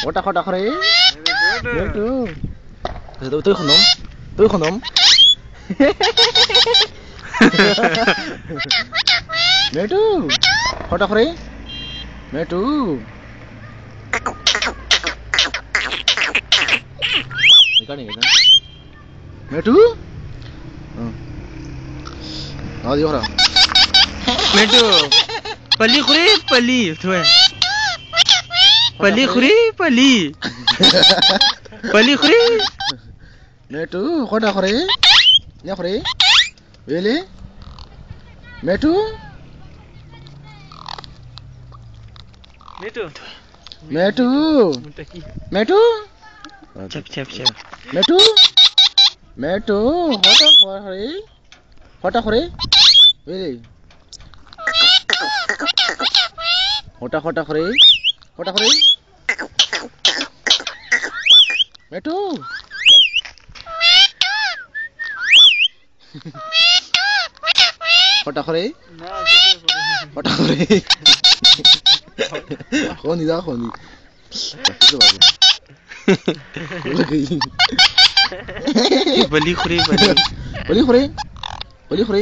Khota khota khore. Metu. Tôi khonom. Tôi khonom. Metu. Khota khore. Metu. Recording है ना? Metu. आओ दियो रहा. Metu. Pali khuri pali. Tuh. Pali khuri pali. Pali khuri. Metu. Khota khore. Nya khore. Really? Metu. Metu. Metu. Metu. Cep. Metu. Metu. Khota khore. Really? Khota khore. Metu. Khota khore. Khota khore. Khoni da khoni. Pali khuri pali. Pali khore.